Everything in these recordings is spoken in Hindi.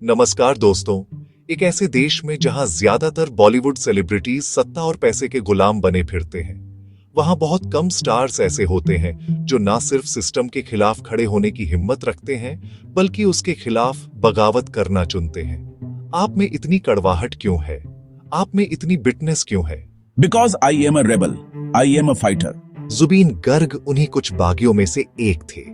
नमस्कार दोस्तों। एक ऐसे देश में जहां ज्यादातर बॉलीवुड सेलिब्रिटीज सत्ता और पैसे के गुलाम बने फिरते हैं, वहां बहुत कम स्टार्स ऐसे होते हैं जो ना सिर्फ सिस्टम के खिलाफ खड़े होने की हिम्मत रखते हैं, बल्कि उसके खिलाफ बगावत करना चुनते हैं। आप में इतनी कड़वाहट क्यों है? आप में इतनी बिटनेस क्यों है? Because I am a rebel, I am a fighter. Jubin Garg उन्हीं कुछ बागियों में से एक थे।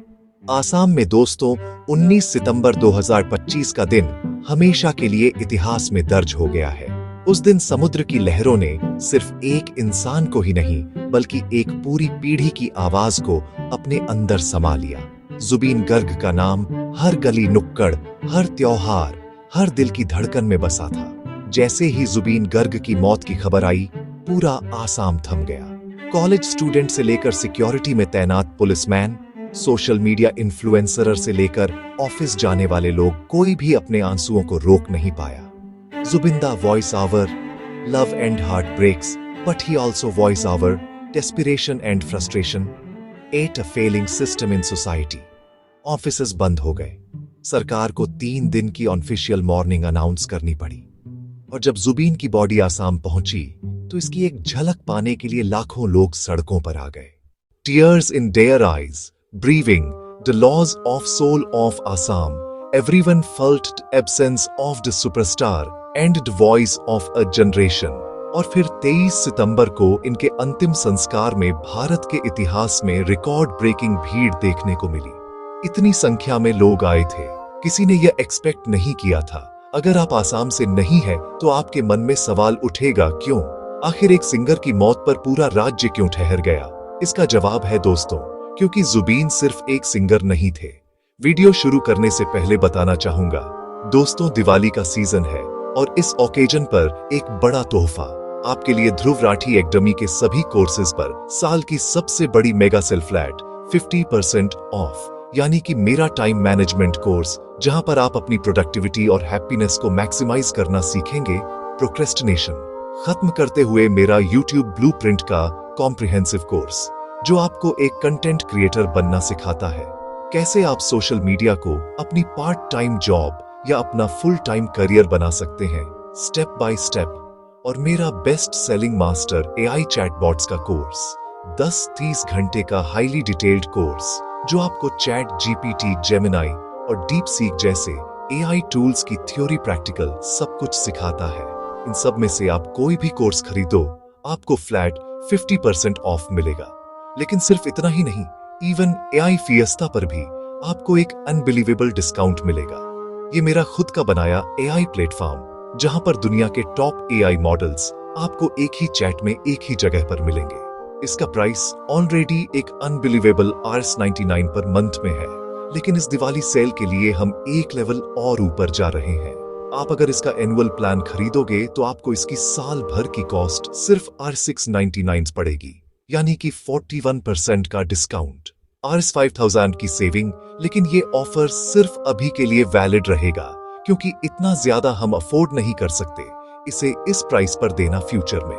आसाम में दोस्तों 19 सितंबर 2025 का दिन हमेशा के लिए इतिहास में दर्ज हो गया है। उस दिन समुद्र की लहरों ने सिर्फ एक इंसान को ही नहीं, बल्कि एक पूरी पीढ़ी की आवाज को अपने अंदर समा लिया। जुबीन गर्ग का नाम हर गली नुक्कड़, हर त्योहार, हर दिल की धड़कन में बसा था। जैसे ही जुबीन गर्ग की मौत की खबर आई, पूरा आसाम थम गया। कॉलेज स्टूडेंट से लेकर सिक्योरिटी में तैनात पुलिसमैन, सोशल मीडिया इन्फ्लुएंसर से लेकर ऑफिस जाने वाले लोग, कोई भी अपने आंसुओं को रोक नहीं पाया। Zubeen da voice our love and heart breaks, but he also voice our desperation and frustration at a failing system in society. Offices बंद हो गए, सरकार को 3 दिन की ऑफिशियल मॉर्निंग अनाउंस करनी पड़ी। और जब जुबीन की बॉडी आसाम पहुंची, तो इसकी एक झलक पाने के लिए लाखों लोग सड़कों पर आ गए। Tears in their eyes, breathing the laws of soul of Assam, everyone felt the absence of the superstar and the voice of a generation। और फिर 23 सितंबर को इनके अंतिम संस्कार में भारत के इतिहास में रिकॉर्ड ब्रेकिंग भीड़ देखने को मिली। इतनी संख्या में लोग आए थे, किसी ने यह एक्सपेक्ट नहीं किया था। अगर आप आसाम से नहीं है तो आपके मन में सवाल उठेगा, क्यों? आखिर एक सिंगर की मौत पर पूरा राज्य क्यों ठहर गया? इसका जवाब है दोस्तों, क्योंकि जुबीन सिर्फ एक सिंगर नहीं थे। वीडियो शुरू करने से पहले बताना चाहूंगा दोस्तों, दिवाली का सीजन है और इस ओकेजन पर एक बड़ा तोहफा आपके लिए ध्रुव राठी एकेडमी के सभी कोर्सेज पर साल की सबसे बड़ी मेगा सेल फ्लैट 50% ऑफ, यानी कि मेरा टाइम मैनेजमेंट कोर्स, जहां पर आप अपनी प्रोडक्टिविटी और हैप्पीनेस को मैक्सिमाइज करना सीखेंगे। प्रोक्रेस्टिनेशन खत्म करते हुए मेरा यूट्यूब ब्लूप्रिंट का कॉम्प्रिहेंसिव कोर्स, जो आपको एक कंटेंट क्रिएटर बनना सिखाता है। कैसे आप सोशल मीडिया को अपनी पार्ट टाइम जॉब या अपना फुल टाइम करियर बना सकते हैं, स्टेप बाय स्टेप। और मेरा best selling master AI chatbots का कोर्स, 10-30 घंटे का हाईली डिटेल्ड कोर्स, जो आपको चैट जीपीटी, जेमिनाई और डीप सीक जैसे एआई टूल्स की थ्योरी प्रैक्टिकल सब कुछ सिखाता है। इन सब में से आप कोई भी कोर्स खरीदो, आपको फ्लैट 50% ऑफ मिलेगा। लेकिन सिर्फ इतना ही नहीं, इवन एआई फिएस्टा पर भी आपको एक अनबिलीवेबल डिस्काउंट मिलेगा। ये मेरा खुद का बनाया एआई प्लेटफॉर्म, जहां पर दुनिया के टॉप एआई मॉडल्स आपको एक ही चैट में एक ही जगह पर मिलेंगे। इसका प्राइस ऑलरेडी एक अनबिलीवेबल $99 पर मंथ में है, लेकिन इस दिवाली सेल के लिए हम एक लेवल और ऊपर जा रहे हैं। आप अगर इसका एनुअल प्लान खरीदोगे तो आपको इसकी साल भर की कॉस्ट सिर्फ $699 पड़ेगी, यानी कि 41% का डिस्काउंट, $5,000 की सेविंग। लेकिन ये ऑफर सिर्फ अभी के लिए वैलिड रहेगा, क्योंकि इतना ज्यादा हम अफोर्ड नहीं कर सकते इसे इस प्राइस पर देना फ्यूचर में।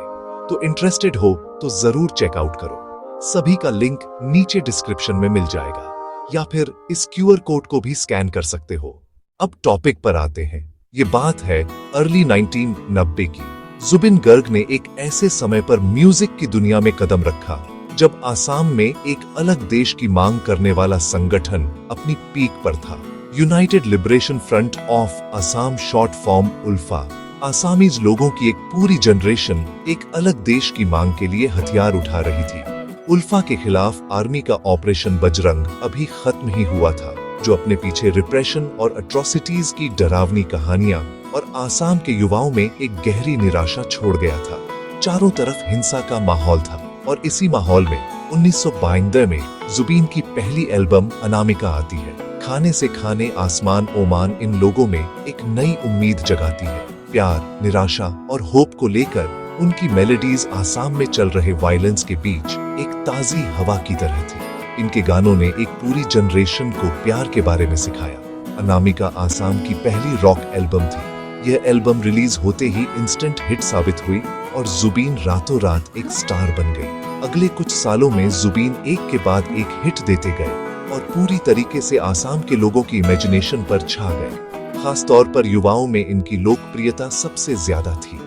तो इंटरेस्टेड हो तो जरूर चेकआउट करो। सभी का लिंक नीचे डिस्क्रिप्शन में मिल जाएगा, या फिर इस QR कोड को भी स्कैन कर सकते हो। अब टॉपिक पर आते हैं। ये बात है अर्ली 1990 की। जुबिन गर्ग ने एक ऐसे समय पर म्यूजिक की दुनिया में कदम रखा जब आसाम में एक अलग देश की मांग करने वाला संगठन अपनी पीक पर था। United Liberation Front of Assam, short form ULFA. Assamese लोगों की एक पूरी जनरेशन एक अलग देश की मांग के लिए हथियार उठा रही थी। उल्फा के खिलाफ आर्मी का ऑपरेशन बजरंग अभी खत्म ही हुआ था, जो अपने पीछे रिप्रेशन और अट्रॉसिटीज की डरावनी कहानियां और आसाम के युवाओं में एक गहरी निराशा छोड़ गया था। चारों तरफ हिंसा का माहौल था, और इसी माहौल में 1992 में जुबीन की पहली एल्बम अनामिका आती है। खाने से खाने आसमान ओमान इन लोगों में एक नई उम्मीद जगाती है। प्यार, निराशा और होप को लेकर उनकी मेलोडीज आसाम में चल रहे वायलेंस के बीच एक ताजी हवा की तरह थी। इनके गानों ने एक पूरी जनरेशन को प्यार के बारे में सिखाया। अनामिका आसाम की पहली रॉक एल्बम थी। यह एल्बम रिलीज होते ही इंस्टेंट हिट साबित हुई और जुबीन रातों रात एक स्टार बन गई। अगले कुछ सालों में जुबीन एक के बाद एक हिट देते गए और पूरी तरीके से आसाम के लोगों की इमेजिनेशन पर छा गए। खास तौर पर युवाओं में इनकी लोकप्रियता सबसे ज्यादा थी।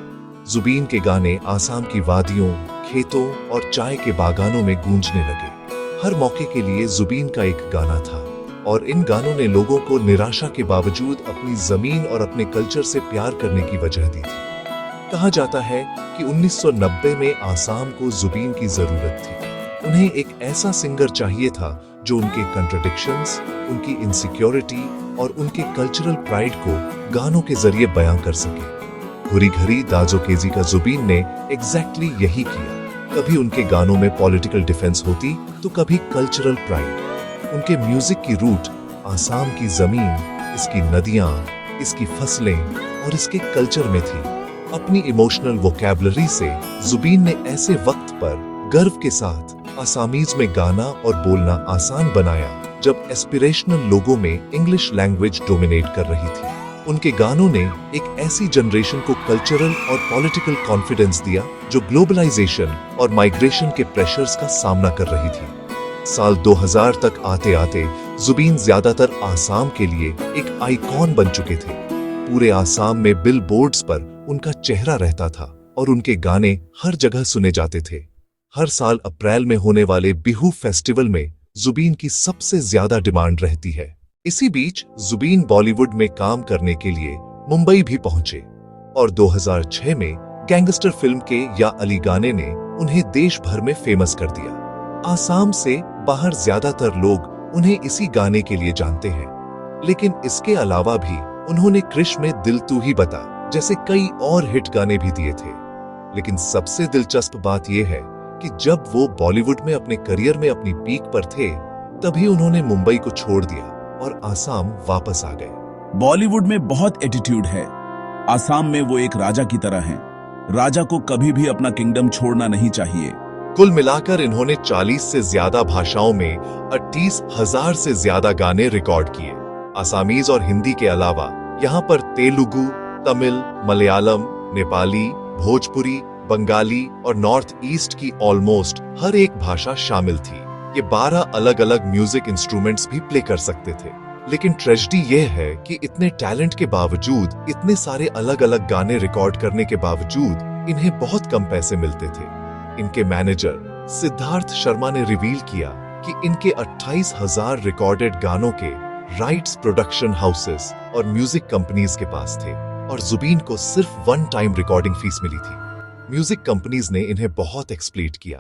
जुबीन के गाने आसाम की वादियों, खेतों और चाय के बागानों में गूंजने लगे। हर मौके के लिए जुबीन का एक गाना था और इन गानों ने लोगों को निराशा के बावजूद अपनी जमीन और अपने कल्चर से प्यार करने की वजह दी थी। कहा जाता है कि 1990 में आसाम को जुबीन की जरूरत थी। उन्हें एक ऐसा सिंगर चाहिए था जो उनके कंट्रडिक्शंस, उनकी इनसिक्योरिटी और उनके कल्चरल प्राइड को गानों के जरिए बयां कर सके। घुरी घरी दाजोकेजी का जुबीन ने एग्जैक्टली यही किया। कभी उनके गानों में पॉलिटिकल डिफेंस होती तो कभी कल्चरल प्राइड। उनके म्यूजिक की रूट आसाम की जमीन, इसकी नदियां, इसकी फसलें और इसके कल्चर में थी। अपनी इमोशनल वोकैबुलरी से जुबीन ने ऐसे वक्त पर गर्व के साथ आसामीज में गाना और बोलना आसान बनाया जब एस्पिरेशनल लोगों में इंग्लिश लैंग्वेज डोमिनेट कर रही थी। उनके गानों ने एक ऐसी जनरेशन को कल्चरल और पॉलिटिकल कॉन्फिडेंस दिया जो ग्लोबलाइजेशन और माइग्रेशन के प्रेशर्स का सामना कर रही थी। साल 2000 तक आते आते जुबीन ज्यादातर आसाम के लिए एक आइकॉन बन चुके थे। पूरे आसाम में बिल बोर्ड्स पर उनका चेहरा रहता था और उनके गाने हर जगह सुने जाते थे। हर साल अप्रैल में होने वाले बिहू फेस्टिवल में जुबीन की सबसे ज्यादा डिमांड रहती है। इसी बीच जुबीन बॉलीवुड में काम करने के लिए मुंबई भी पहुंचे और 2006 में गैंगस्टर फिल्म के या अली गाने ने उन्हें देश भर में फेमस कर दिया। आसाम से बाहर ज्यादातर लोग उन्हें इसी गाने के लिए जानते हैं, लेकिन इसके अलावा भी उन्होंने कृष में दिल तू ही बता जैसे कई और हिट गाने भी दिए थे। लेकिन सबसे दिलचस्प बात यह है कि जब वो बॉलीवुड में अपने करियर में अपनी पीक पर थे, तभी उन्होंने मुंबई को छोड़ दिया और आसाम वापस आ गए। बॉलीवुड में बहुत एटीट्यूड है। आसाम में वो एक राजा की तरह हैं। राजा को कभी भी अपना किंगडम छोड़ना नहीं चाहिए। कुल मिलाकर इन्होंने 40 से ज्यादा भाषाओं में 38,000 से ज्यादा गाने रिकॉर्ड किए। आसामीज और हिंदी के अलावा यहाँ पर तेलुगु, तमिल, मलयालम, नेपाली, भोजपुरी, बंगाली और नॉर्थ ईस्ट की ऑलमोस्ट हर एक भाषा शामिल थी। ये 12 अलग अलग म्यूजिक इंस्ट्रूमेंट्स भी प्ले कर सकते थे। लेकिन ट्रेजेडी यह है कि इतने टैलेंट के बावजूद, इतने सारे अलग अलग गाने रिकॉर्ड करने के बावजूद इन्हें बहुत कम पैसे मिलते थे। इनके मैनेजर सिद्धार्थ शर्मा ने रिवील किया कि इनके 28,000 रिकॉर्डेड गानों के राइट्स प्रोडक्शन हाउसेस और म्यूजिक कंपनीज के पास थे और जुबीन को सिर्फ 1 टाइम रिकॉर्डिंग फीस मिली थी। म्यूजिक कंपनीज ने इन्हें बहुत एक्सप्लॉइट किया।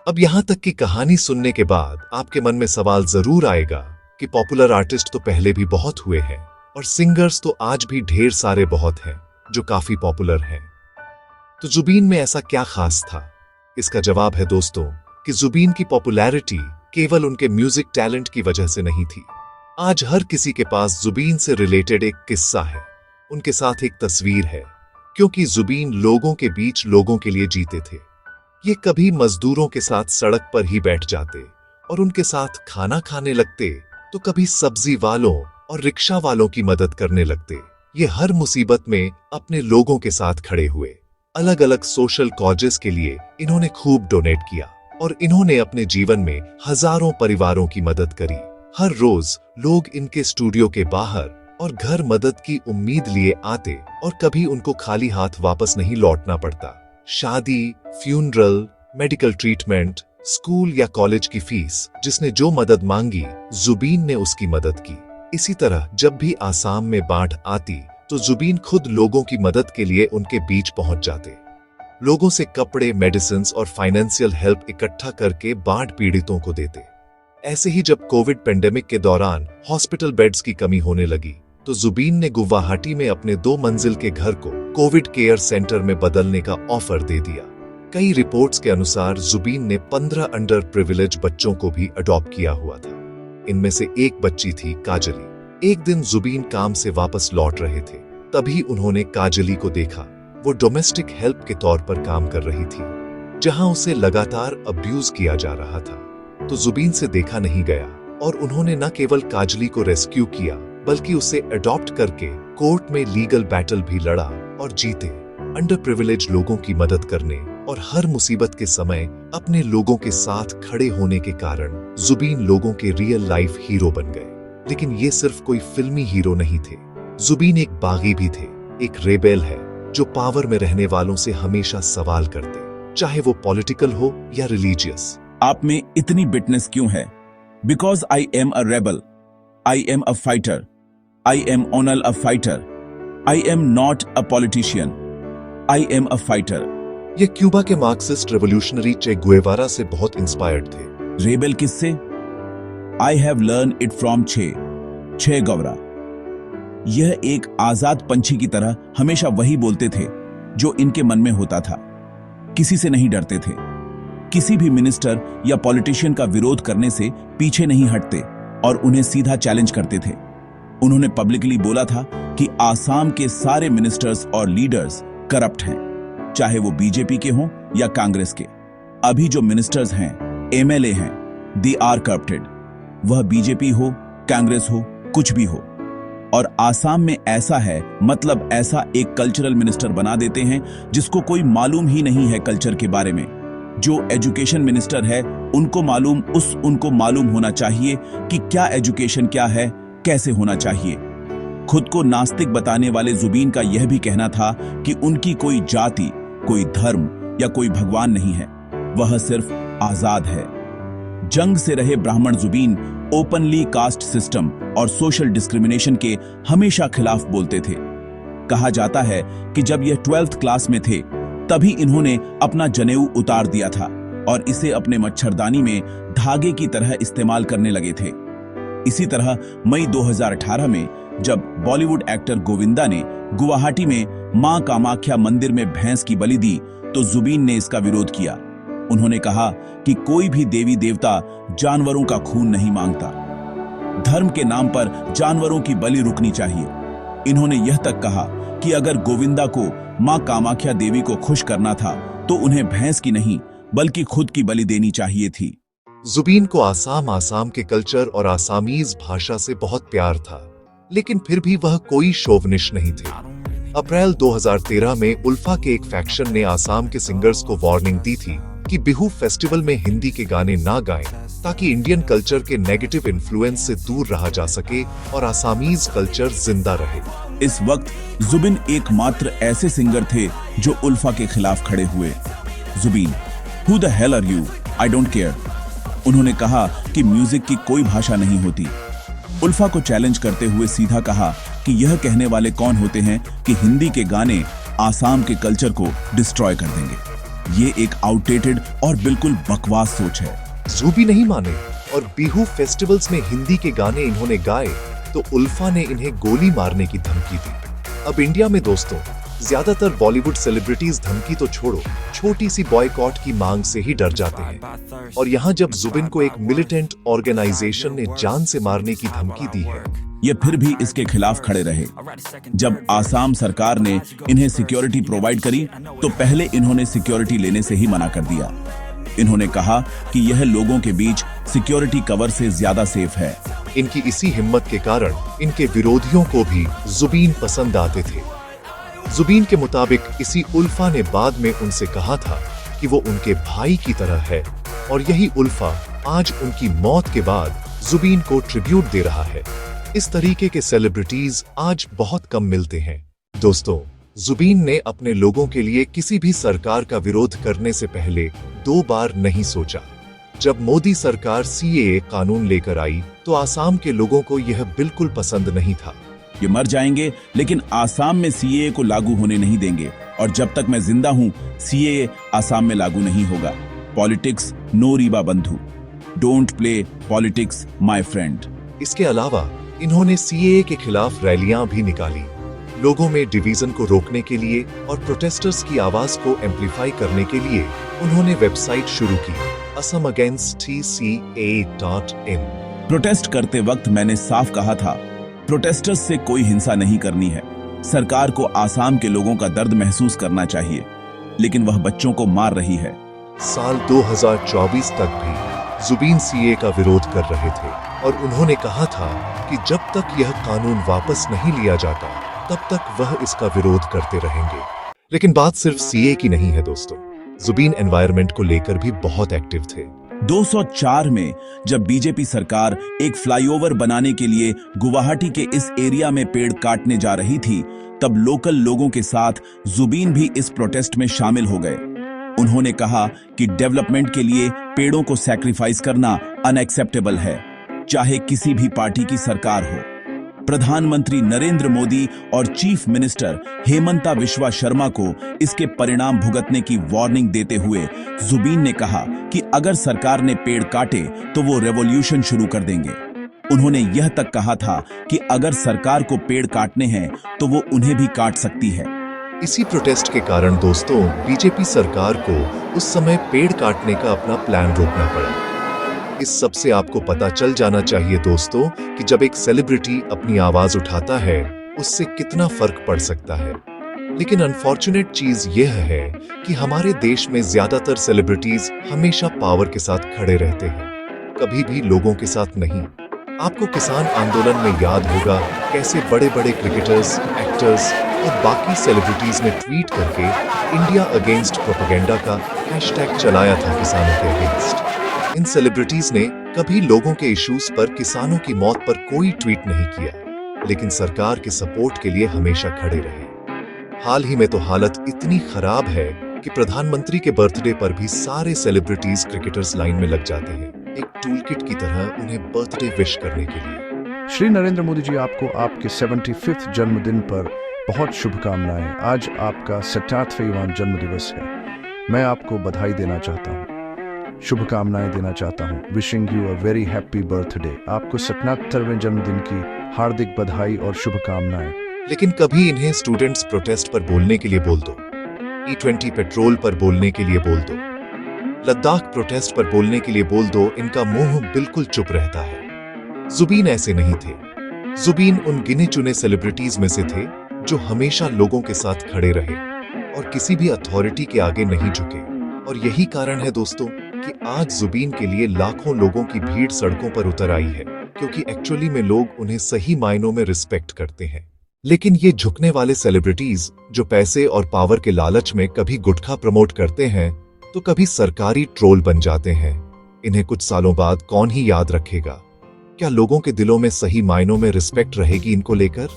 अब यहाँ तक की कहानी सुनने के बाद आपके मन में सवाल जरूर आएगा कि पॉपुलर आर्टिस्ट तो पहले भी बहुत हुए हैं और सिंगर्स तो आज भी ढेर सारे बहुत हैं जो काफी पॉपुलर हैं। तो जुबीन में ऐसा क्या खास था? इसका जवाब है दोस्तों कि जुबीन की पॉपुलैरिटी केवल उनके म्यूजिक टैलेंट की वजह से नहीं थी। आज हर किसी के पास जुबीन से रिलेटेड एक किस्सा है, उनके साथ एक तस्वीर है, क्योंकि जुबीन लोगों के बीच लोगों के लिए जीते थे। ये कभी मजदूरों के साथ सड़क पर ही बैठ जाते और उनके साथ खाना खाने लगते, तो कभी सब्जी वालों और रिक्शा वालों की मदद करने लगते। ये हर मुसीबत में अपने लोगों के साथ खड़े हुए। अलग अलग सोशल कॉजेस के लिए इन्होंने खूब डोनेट किया और इन्होंने अपने जीवन में हजारों परिवारों की मदद करी। हर रोज लोग इनके स्टूडियो के बाहर और घर मदद की उम्मीद लिए आते और कभी उनको खाली हाथ वापस नहीं लौटना पड़ता। शादी, फ्यूनरल, मेडिकल ट्रीटमेंट, स्कूल या कॉलेज की फीस, जिसने जो मदद मांगी जुबीन ने उसकी मदद की। इसी तरह जब भी आसाम में बाढ़ आती तो जुबीन खुद लोगों की मदद के लिए उनके बीच पहुंच जाते। लोगों से कपड़े, मेडिसिन्स और फाइनेंशियल हेल्प इकट्ठा करके बाढ़ पीड़ितों को देते। ऐसे ही जब कोविड पेंडेमिक के दौरान हॉस्पिटल बेड्स की कमी होने लगी तो जुबीन ने गुवाहाटी में अपने 2 मंजिल के घर को कोविड केयर सेंटर में बदलने का ऑफर दे दिया। कई रिपोर्ट्स के अनुसार जुबीन ने 15 अंडर प्रिविलेज बच्चों को भी अडॉप्ट किया हुआ था। इनमें से एक बच्ची थी काजली। एक दिन जुबीन काम से वापस लौट रहे थे, तभी उन्होंने काजली को देखा। वो डोमेस्टिक हेल्प के तौर पर काम कर रही थी, जहां उसे लगातार अब्यूज किया जा रहा था। तो जुबीन से देखा नहीं गया और उन्होंने न केवल काजली को रेस्क्यू किया बल्कि उसे अडॉप्ट करके कोर्ट में लीगल बैटल भी लड़ा और जीते। अंडर प्रिविलेज लोगों की मदद करने और हर मुसीबत के समय अपने लोगों के साथ खड़े होने के कारण जुबीन लोगों के रियल लाइफ हीरो बन गए। लेकिन ये सिर्फ कोई फिल्मी हीरो नहीं थे, जुबीन एक बागी भी थे, एक रेबेल है जो पावर में रहने वालों से हमेशा सवाल करते, चाहे वो पॉलिटिकल हो या रिलीजियस। आप में इतनी बिटनेस क्यों है? Because I am a rebel, I am a fighter, I am only a fighter, I am not a politician, I am a fighter. ये क्यूबा के मार्क्सिस्ट रेवोल्यूशनरी चे गुएवारा से बहुत इंस्पायर्ड थे। रेबेल किससे? I have learn it from Che Guevara. यह एक आजाद पंछी की तरह हमेशा वही बोलते थे जो इनके मन में होता था। किसी से नहीं डरते थे, किसी भी मिनिस्टर या पॉलिटिशियन का विरोध करने से पीछे नहीं हटते और उन्हें सीधा चैलेंज करते थे। उन्होंने पब्लिकली बोला था कि आसाम के सारे मिनिस्टर्स और लीडर्स करप्ट हैं, चाहे वो बीजेपी के हों या कांग्रेस के। अभी जो मिनिस्टर्स हैं, एमएलए हैं, दे आर करप्टेड। वह बीजेपी हो, कांग्रेस हो, कुछ भी हो। और आसाम में ऐसा है, मतलब ऐसा एक कल्चरल मिनिस्टर बना देते हैं जिसको कोई मालूम ही नहीं है कल्चर के बारे में। जो एजुकेशन मिनिस्टर है, उनको मालूम होना चाहिए कि क्या एजुकेशन क्या है, कैसे होना चाहिए। खुद को नास्तिक बताने वाले जुबीन का यह भी कहना था कि उनकी कोई जाति, कोई धर्म या कोई भगवान नहीं है, वह सिर्फ आजाद है। जंग से रहे ब्राह्मण जुबीन ओपनली कास्ट सिस्टम और सोशल डिस्क्रिमिनेशन के हमेशा खिलाफ बोलते थे। कहा जाता है कि जब यह 12th क्लास में थे तभी इन्होंने अपना जनेऊ उतार दिया था और इसे अपने मच्छरदानी में धागे की तरह इस्तेमाल करने लगे थे। इसी तरह मई 2018 में जब बॉलीवुड एक्टर गोविंदा ने गुवाहाटी में मां कामाख्या मंदिर में भैंस की बलि दी तो जुबीन ने इसका विरोध किया। उन्होंने कहा कि कोई भी देवी देवता जानवरों का खून नहीं मांगता, धर्म के नाम पर जानवरों की बलि रुकनी चाहिए। इन्होंने यह तक कहा कि अगर गोविंदा को मां कामाख्या देवी को खुश करना था तो उन्हें भैंस की नहीं बल्कि खुद की बलि देनी चाहिए थी। जुबीन को आसाम के कल्चर और आसामीज भाषा से बहुत प्यार था, लेकिन फिर भी वह कोई शोवनिश नहीं थे। अप्रैल 2013 में उल्फा के एक फैक्शन ने आसाम के सिंगर्स को वार्निंग दी थी कि बिहू फेस्टिवल में हिंदी के गाने ना गाएं ताकि इंडियन कल्चर के नेगेटिव इन्फ्लुएंस से दूर रहा जा सके और आसामीज कल्चर जिंदा रहे। इस वक्त जुबिन एकमात्र ऐसे सिंगर थे जो उल्फा के खिलाफ खड़े हुए। Zubeen, who the hell are you, I don't care. उन्होंने कहा कि म्यूजिक की कोई भाषा नहीं होती। उल्फा को चैलेंज करते हुए सीधा कहा कि यह कहने वाले कौन होते हैं कि हिंदी के गाने आसाम के कल्चर को डिस्ट्रॉय कर देंगे। ये एक आउटडेटेड और बिल्कुल बकवास सोच है। जुबी नहीं माने और बिहू फेस्टिवल्स में हिंदी के गाने इन्होंने गाए तो उल्फा ने इन्हें गोली मारने की धमकी दी। अब इंडिया में दोस्तों ज्यादातर बॉलीवुड सेलिब्रिटीज धमकी तो छोड़ो, छोटी सी बॉयकॉट की मांग से ही डर जाते हैं। और यहाँ जब जुबिन को एक मिलिटेंट ऑर्गेनाइजेशन ने जान से मारने की धमकी दी है, ये फिर भी इसके खिलाफ खड़े रहे। जब आसाम सरकार ने इन्हें सिक्योरिटी प्रोवाइड करी तो पहले इन्होंने सिक्योरिटी लेने से ही मना कर दिया। इन्होंने कहा कि यह लोगों के बीच सिक्योरिटी कवर से ज्यादा सेफ है। इनकी इसी हिम्मत के कारण इनके विरोधियों को भी जुबीन पसंद आते थे। जुबीन के मुताबिक इसी उल्फा ने बाद में उनसे कहा था कि वो उनके भाई की तरह है और यही उल्फा आज उनकी मौत के बाद जुबीन को ट्रिब्यूट दे रहा है। इस तरीके के सेलिब्रिटीज आज बहुत कम मिलते हैं। दोस्तों, जुबीन ने अपने लोगों के लिए किसी भी सरकार का विरोध करने से पहले 2 बार नहीं सोचा। जब मोदी सरकार सीएए कानून लेकर आई तो आसाम के लोगों को यह बिल्कुल पसंद नहीं था। ये मर जाएंगे लेकिन आसाम में सीएए को लागू होने नहीं देंगे और जब तक मैं जिंदा हूं सीएए आसाम में लागू नहीं होगा। पॉलिटिक्स नो रीबा बंधु, don't play politics my friend. इसके अलावा इन्होंने सीएए के खिलाफ रैलियां भी निकाली। लोगों में डिवीजन को रोकने के लिए और प्रोटेस्टर्स की आवाज को एम्पलीफाई करने के लिए उन्होंने वेबसाइट शुरू की, assamagainstTCA.in। प्रोटेस्ट करते वक्त मैंने साफ कहा था, प्रोटेस्टर्स से कोई हिंसा नहीं करनी है। सरकार को आसाम के लोगों का दर्द महसूस करना चाहिए, लेकिन वह बच्चों को मार रही है। साल 2024 तक भी जुबीन सीए का विरोध कर रहे थे और उन्होंने कहा था कि जब तक यह कानून वापस नहीं लिया जाता तब तक वह इसका विरोध करते रहेंगे। लेकिन बात सिर्फ सीए की नहीं है दोस्तों, जुबीन एनवायरनमेंट को लेकर भी बहुत एक्टिव थे। 204 में जब बीजेपी सरकार एक फ्लाईओवर बनाने के लिए गुवाहाटी के इस एरिया में पेड़ काटने जा रही थी, तब लोकल लोगों के साथ जुबीन भी इस प्रोटेस्ट में शामिल हो गए। उन्होंने कहा कि डेवलपमेंट के लिए पेड़ों को सैक्रिफाइस करना अनएक्सेप्टेबल है, चाहे किसी भी पार्टी की सरकार हो। प्रधानमंत्री नरेंद्र मोदी और चीफ मिनिस्टर हेमंता बिस्वा शर्मा को इसके परिणाम भुगतने की वार्निंग देते हुए जुबीन ने कहा कि अगर सरकार ने पेड़ काटे तो वो रेवोल्यूशन शुरू कर देंगे। उन्होंने यह तक कहा था कि अगर सरकार को पेड़ काटने हैं तो वो उन्हें भी काट सकती है। इसी प्रोटेस्ट के कारण दोस्तों बीजेपी सरकार को उस समय पेड़ काटने का अपना प्लान रोकना पड़ा। इस सब से आपको पता चल जाना चाहिए दोस्तों कि जब एक सेलिब्रिटी अपनी आवाज उठाता है उससे कितना फर्क पड़ सकता है। लेकिन अनफॉर्चुनेट चीज यह है कि हमारे देश में ज्यादातर सेलिब्रिटीज हमेशा पावर के साथ खड़े रहते हैं, कभी भी लोगों के साथ नहीं। आपको किसान आंदोलन में याद होगा कैसे बड़े बड़े क्रिकेटर्स, एक्टर्स और बाकी सेलिब्रिटीज ने ट्वीट करके इंडिया अगेंस्ट प्रोपेगेंडा का हैशटैग चलाया था किसानों के अगेंस्ट। इन सेलिब्रिटीज ने कभी लोगों के इश्यूज पर, किसानों की मौत पर कोई ट्वीट नहीं किया, लेकिन सरकार के सपोर्ट के लिए हमेशा खड़े रहे। हाल ही में तो हालत इतनी खराब है कि प्रधानमंत्री के बर्थडे पर भी सारे सेलिब्रिटीज, क्रिकेटर्स लाइन में लग जाते हैं, एक टूल किट की तरह उन्हें बर्थडे विश करने के लिए। श्री नरेंद्र मोदी जी, आपको आपके 75वें जन्मदिन पर बहुत शुभकामनाएं। आज आपका 67वां जन्मदिवस है। मैं आपको बधाई देना चाहता हूँ, शुभकामनाएं देना चाहता हूँ। Wishing you a very happy birthday. आपको 77वें जन्मदिन की हार्दिक बधाई और शुभकामनाएं। लेकिन कभी इन्हें स्टूडेंट्स प्रोटेस्ट पर बोलने के लिए बोल दो, E20 पेट्रोल पर बोलने के लिए बोल दो, लद्दाख प्रोटेस्ट पर बोलने के लिए बोल दो, इनका मुंह बिल्कुल चुप रहता है। जुबीन ऐसे नहीं थे। जुबीन उन गिने चुने सेलिब्रिटीज में से थे जो हमेशा लोगों के साथ खड़े रहे और किसी भी अथॉरिटी के आगे नहीं झुके। और यही कारण है दोस्तों कि आज जुबीन के लिए लाखों लोगों की भीड़ सड़कों पर उतर आई है, क्योंकि एक्चुअली में लोग उन्हें सही मायनों में रिस्पेक्ट करते हैं। लेकिन ये झुकने वाले सेलिब्रिटीज जो पैसे और पावर के लालच में कभी गुटखा प्रमोट करते हैं तो कभी सरकारी ट्रोल बन जाते हैं, इन्हें कुछ सालों बाद कौन ही याद रखेगा? क्या लोगों के दिलों में सही मायनों में रिस्पेक्ट रहेगी इनको लेकर?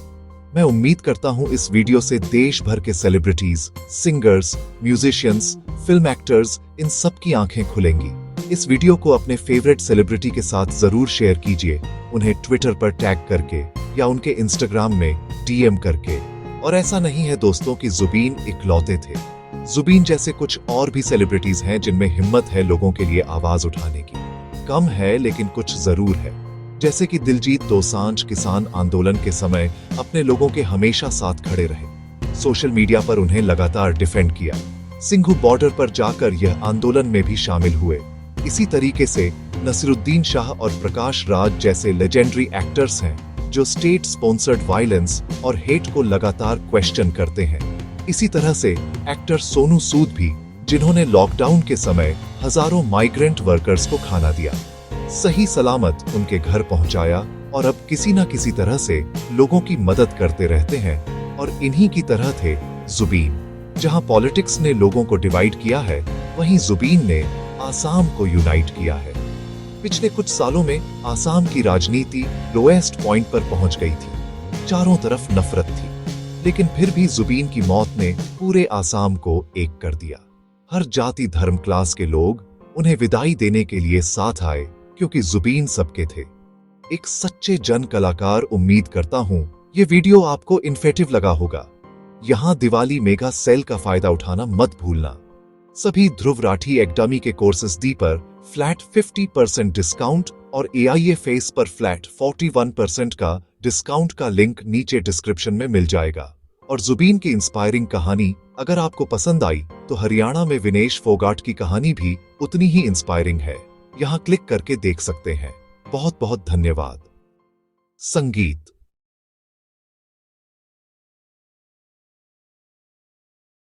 मैं उम्मीद करता हूं इस वीडियो से देश भर के celebrities, singers, musicians, film actors, इन सब की आंखें खुलेंगी। इस वीडियो को अपने फेवरेट सेलिब्रिटी के साथ जरूर शेयर कीजिए, उन्हें ट्विटर पर टैग करके या उनके इंस्टाग्राम में DM करके। और ऐसा नहीं है दोस्तों कि जुबीन इकलौते थे। जुबीन जैसे कुछ और भी सेलिब्रिटीज हैं जिनमें हिम्मत है लोगों के लिए आवाज उठाने की। कम है लेकिन कुछ जरूर है, जैसे कि दिलजीत दोसांझ किसान आंदोलन के समय अपने लोगों के हमेशा साथ खड़े रहे, सोशल मीडिया पर उन्हें लगातार डिफेंड किया, सिंघू बॉर्डर पर जाकर यह आंदोलन में भी शामिल हुए। इसी तरीके से नसीरुद्दीन शाह और प्रकाश राज जैसे लेजेंडरी एक्टर्स हैं जो स्टेट स्पॉन्सर्ड वायलेंस और हेट को लगातार क्वेश्चन करते हैं। इसी तरह से एक्टर सोनू सूद भी, जिन्होंने लॉकडाउन के समय हजारों माइग्रेंट वर्कर्स को खाना दिया, सही सलामत उनके घर पहुंचाया और अब किसी न किसी तरह से लोगों की मदद करते रहते हैं। और इन्हीं की तरह थे जुबीन। जहां पॉलिटिक्स ने लोगों को डिवाइड किया है, वहीं जुबीन ने आसाम को यूनाइट किया है। पिछले कुछ सालों में आसाम की राजनीति लोएस्ट पॉइंट पर पहुंच गई थी, चारों तरफ नफरत थी, लेकिन फिर भी जुबीन की मौत ने पूरे आसाम को एक कर दिया। हर जाति, धर्म, क्लास के लोग उन्हें विदाई देने के लिए साथ आए, क्योंकि जुबीन सबके थे, एक सच्चे जन कलाकार। उम्मीद करता हूं ये वीडियो आपको इन्फेटिव लगा होगा। यहां दिवाली मेगा सेल का फायदा उठाना मत भूलना। सभी ध्रुव राठी एकेडमी के कोर्सेज डी पर फ्लैट 50% डिस्काउंट और AIA फेस पर फ्लैट 41% का डिस्काउंट का लिंक नीचे डिस्क्रिप्शन में मिल जाएगा। और जुबीन की इंस्पायरिंग कहानी अगर आपको पसंद आई तो हरियाणा में विनेश फोगाट की कहानी भी उतनी ही इंस्पायरिंग है, यहां क्लिक करके देख सकते हैं। बहुत बहुत धन्यवाद। संगीत।